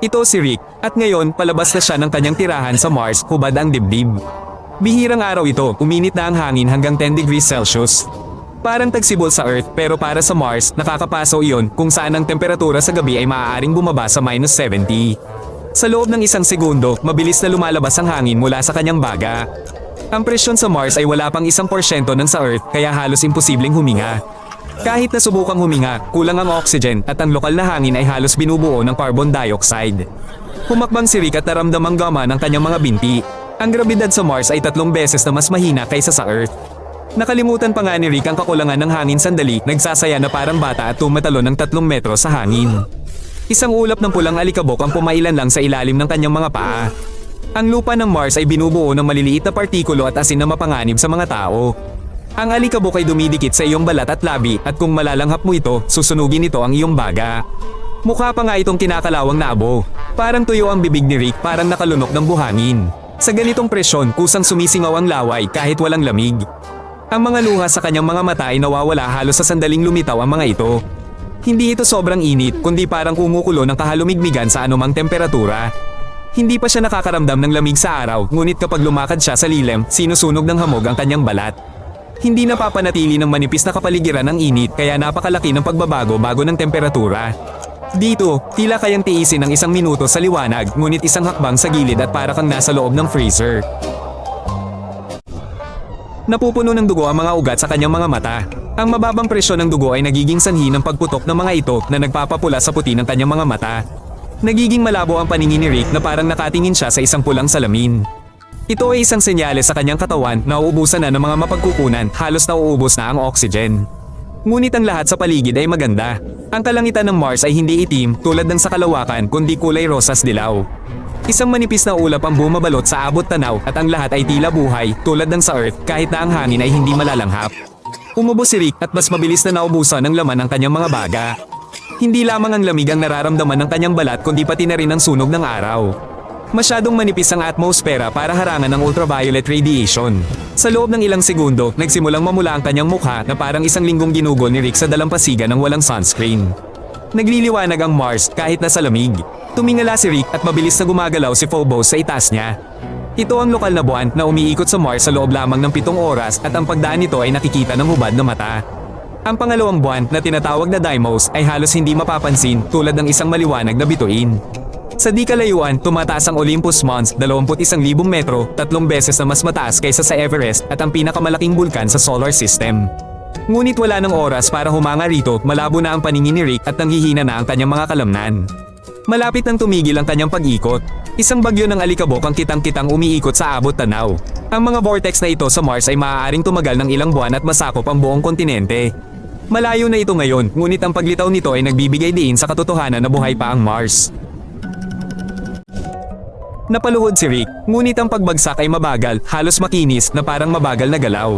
Ito si Rick, at ngayon palabas na siya ng kanyang tirahan sa Mars, hubad ang dibdib. Bihirang araw ito, uminit na ang hangin hanggang 10 degrees Celsius. Parang tagsibol sa Earth pero para sa Mars, nakakapaso iyon kung saan ang temperatura sa gabi ay maaaring bumaba sa -70. Sa loob ng isang segundo, mabilis na lumalabas ang hangin mula sa kanyang baga. Ang presyon sa Mars ay wala pang 1% ng sa Earth kaya halos imposibleng huminga. Kahit na subukang huminga, kulang ang oxygen at ang lokal na hangin ay halos binubuo ng carbon dioxide. Humakbang si Rick at naramdamang gama ng kanyang mga binti. Ang grabidad sa Mars ay 3 beses na mas mahina kaysa sa Earth. Nakalimutan pa nga ni Rick ang kakulangan ng hangin sandali, nagsasaya na parang bata at tumatalon ng 3 metro sa hangin. Isang ulap ng pulang alikabok ang pumailan lang sa ilalim ng kanyang mga paa. Ang lupa ng Mars ay binubuo ng maliliit na partikulo at asin na mapanganib sa mga tao. Ang alikabok ay dumidikit sa iyong balat at labi at kung malalanghap mo ito, susunugin ito ang iyong baga. Mukha pa nga itong kinakalawang na abo. Parang tuyo ang bibig ni Rick, parang nakalunok ng buhangin. Sa ganitong presyon, kusang sumisingaw ang laway kahit walang lamig. Ang mga luha sa kanyang mga mata ay nawawala halos sa sandaling lumitaw ang mga ito. Hindi ito sobrang init, kundi parang kumukulo ng kahalumigmigan sa anumang temperatura. Hindi pa siya nakakaramdam ng lamig sa araw, ngunit kapag lumakad siya sa lilim, sinusunog ng hamog ang kanyang balat. Hindi napapanatili ng manipis na kapaligiran ang init kaya napakalaki ng pagbabago bago ng temperatura. Dito, tila kayang tiisin ng 1 minuto sa liwanag, ngunit isang hakbang sa gilid at para kang nasa loob ng freezer. Napupuno ng dugo ang mga ugat sa kanyang mga mata. Ang mababang presyon ng dugo ay nagiging sanhi ng pagputok ng mga ito na nagpapapula sa puti ng kanyang mga mata. Nagiging malabo ang paningin ni Rick na parang nakatingin siya sa isang pulang salamin. Ito ay isang senyales sa kanyang katawan na uubusan na ng mga mapagkukunan, halos nauubos na ang oxygen. Ngunit ang lahat sa paligid ay maganda. Ang kalangitan ng Mars ay hindi itim tulad ng sa kalawakan kundi kulay rosas dilaw. Isang manipis na ulap ang bumabalot sa abot tanaw at ang lahat ay tila buhay tulad ng sa Earth kahit na ang hangin ay hindi malalanghap. Umubos si Rick at mas mabilis na naubusan ng laman ang kanyang mga baga. Hindi lamang ang lamig ang nararamdaman ng kanyang balat kundi pati na rin ang sunog ng araw. Masyadong manipis ang atmosfera para harangan ng ultraviolet radiation. Sa loob ng ilang segundo, nagsimulang mamula ang kanyang mukha na parang isang linggong ginugol ni Rick sa dalampasigan ng walang sunscreen. Nagliliwanag ang Mars kahit nasa lamig. Tumingala si Rick at mabilis na gumagalaw si Phobos sa itaas niya. Ito ang lokal na buwan na umiikot sa Mars sa loob lamang ng 7 oras at ang pagdaan nito ay nakikita ng hubad na mata. Ang pangalawang buwan na tinatawag na Deimos ay halos hindi mapapansin tulad ng isang maliwanag na bituin. Sa di kalayuan, tumataas ang Olympus Mons, 21,000 metro, 3 beses na mas mataas kaysa sa Everest at ang pinakamalaking bulkan sa solar system. Ngunit wala ng oras para humanga rito, malabo na ang paningin ni Rick at nanghihina na ang kanyang mga kalamnan. Malapit nang tumigil ang kanyang pag-ikot. Isang bagyo ng alikabok ang kitang-kitang umiikot sa abot tanaw. Ang mga vortex na ito sa Mars ay maaaring tumagal ng ilang buwan at masakop ang buong kontinente. Malayo na ito ngayon, ngunit ang paglitaw nito ay nagbibigay diin sa katotohanan na buhay pa ang Mars. Napaluhod si Rick, ngunit ang pagbagsak ay mabagal, halos makinis na parang mabagal na galaw.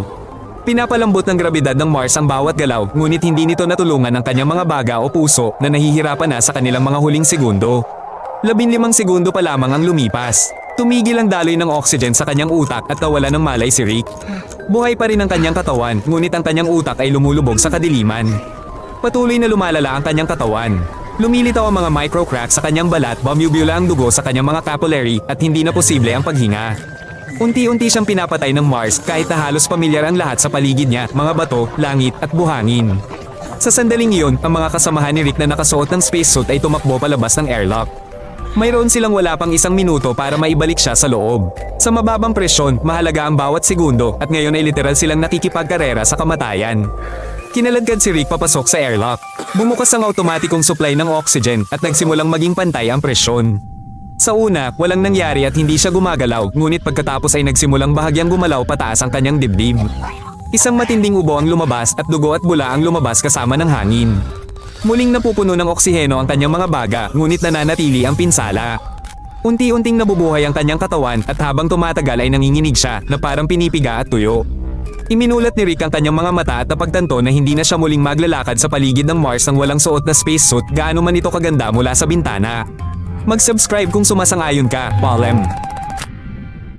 Pinapalambot ng grabidad ng Mars ang bawat galaw, ngunit hindi nito natulungan ang kanyang mga baga o puso na nahihirapan na sa kanilang mga huling segundo. 15 segundo pa lamang ang lumipas. Tumigil ang daloy ng oxygen sa kanyang utak at nawala ng malay si Rick. Buhay pa rin ang kanyang katawan, ngunit ang kanyang utak ay lumulubog sa kadiliman. Patuloy na lumalala ang kanyang katawan. Lumilitaw ang mga microcracks sa kanyang balat, bumubula ang dugo sa kanyang mga capillary at hindi na posible ang paghinga. Unti-unti siyang pinapatay ng Mars kahit na halos pamilyar ang lahat sa paligid niya, mga bato, langit at buhangin. Sa sandaling iyon, ang mga kasamahan ni Rick na nakasuot ng spacesuit ay tumakbo palabas ng airlock. Mayroon silang wala pang 1 minuto para maibalik siya sa loob. Sa mababang presyon, mahalaga ang bawat segundo at ngayon ay literal silang nakikipagkarera sa kamatayan. Kinaladkad si Rick papasok sa airlock. Bumukas ang automatikong supply ng oxygen at nagsimulang maging pantay ang presyon. Sa una, walang nangyari at hindi siya gumagalaw, ngunit pagkatapos ay nagsimulang bahagyang gumalaw pataas ang kanyang dibdib. Isang matinding ubo ang lumabas at dugo at bula ang lumabas kasama ng hangin. Muling napupuno ng oksiheno ang kanyang mga baga, ngunit nananatili ang pinsala. Unti-unting nabubuhay ang kanyang katawan at habang tumatagal ay nanginginig siya na parang pinipiga at tuyo. Iminulat ni Rick ang kanyang mga mata at napagtanto na hindi na siya muling maglalakad sa paligid ng Mars nang walang suot na spacesuit gaano man ito kaganda mula sa bintana. Mag-subscribe kung sumasang-ayon ka, Paul M.